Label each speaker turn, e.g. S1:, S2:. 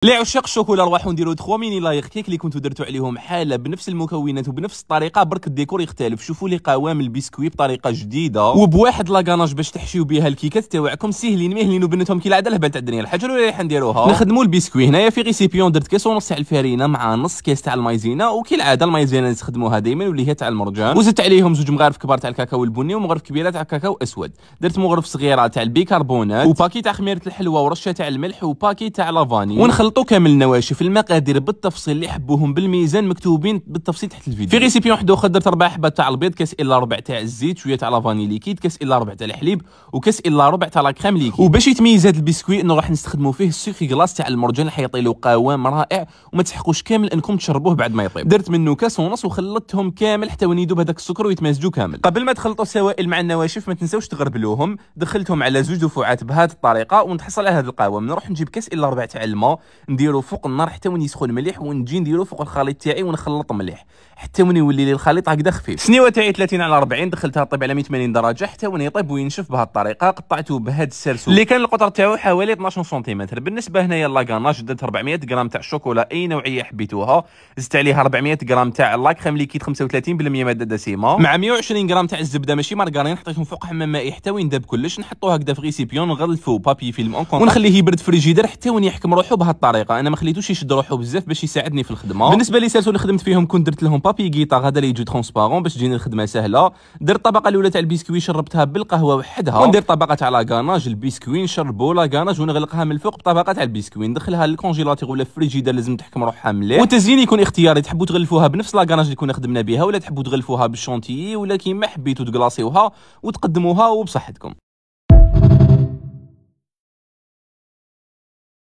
S1: لعشاق الشوكولا نروحو نديرو 3 ميني لايك كيك اللي كنتو درتو عليهم حاله بنفس المكونات وبنفس الطريقه، برك الديكور يختلف. شوفوا لي قوام البسكوي بطريقه جديده وبواحد لاكاناج باش تحشيو بها الكيكات تاعكم سهلين مهلين وبنتهم كي العاده الهبال تاع الدنيا. الحاجه الاولى اللي حنديروها نخدموا البسكوي. هنايا في ريسيبيون درت كاس ونص تاع الفارينه مع نص كاس تاع المايزينا، وكي العاده المايزينا نستخدموها دائما واللي هي تاع المرجان، وزدت عليهم 2 مغارف كبار تاع الكاكاو البني ومغرف كبيره تاع الكاكاو اسود. درت مغرف صغيره تاع البيكربونات وباكي تاع خميره الحلوى ورشه تاع الملح وباكي تاع لافاني، ونخلطوا كامل النواشف في المقادير بالتفصيل اللي يحبوهم بالميزان مكتوبين بالتفصيل تحت الفيديو. في ريسيبيون واحد اخر درت 4 حبات تاع البيض، كاس الا ربع تاع الزيت، شويه تاع لافاني ليكيد، كاس الا ربع تاع الحليب، وكاس الا ربع تاع لاكريم ليكيد. وباش يتميز هذا البسكوي انه راح نستخدموا فيه السكر كلاص تاع المرجان اللي حيعطي له قوام رائع وما تسحقوش كامل انكم تشربوه بعد ما يطيب. درت منه كاس ونص وخلطتهم كامل حتى وين يذوب هذاك السكر ويتمازجوا كامل. قبل ما تخلطوا السوائل مع النواشف ما تنساوش تغربلوهم. دخلتهم على 2 دفعات بهذه الطريقه ونتحصل على هذا القوام. نروح نجيب كاس الا ربع تاع الماء نديرو فوق النار حتى وين يسخن مليح، ونجي نديرو فوق الخليط تاعي ونخلط مليح حتى وين يولي لي الخليط هكذا خفيف. السنيوه تاعي 30/40 دخلتها طيب على 180 درجه حتى وين يطيب وينشف بهذه الطريقه. قطعته بهذا السرسوب اللي كان القطر تاعو حوالي 12 سنتيمتر. بالنسبه هنايا لاكاناج درت 400 غرام تاع الشوكولا اي نوعيه حبيتوها، زدت عليها 400 غرام تاع لاكريم ليكيد 35% ماده دسمه مع 120 غرام تاع الزبده ماشي مارغرين، حطيتهم فوق حمام مائي حتى وين داب كلش. نحطوه هكذا في ريسيبيون نغلفو بابي فيلم اون كونتاكت ونخليه يبرد في الفريجيدير حتى وين يحكم روحو بهذه الطريقه. انا ما خليتوش يشد روحو بزاف باش يساعدني في الخدمه. بالنسبه لي سالتو اللي خدمت فيهم كنت درت لهم بابي غيطار هذا اللي يجي ترونسبارون باش تجيني الخدمه سهله. درت الطبقه الاولى تاع البسكوي شربتها بالقهوه وحدها، وندير طبقه تاع لاكاناج البسكوي نشربو لاكاناج ونغلقها من الفوق بطبقه تاع البسكوي، ندخلها للكونجيلاتور ولا الفريجيدير لازم تحكم روحها مليح. والتزيين يكون اختياري، تحبوا تغلفوها بنفس لاكاناج اللي كنا خدمنا بها ولا تحبوا تغلفوها بالشونتيي ولا كيما حبيتوا تكلاصيوها وتقدموها وبصحتكم.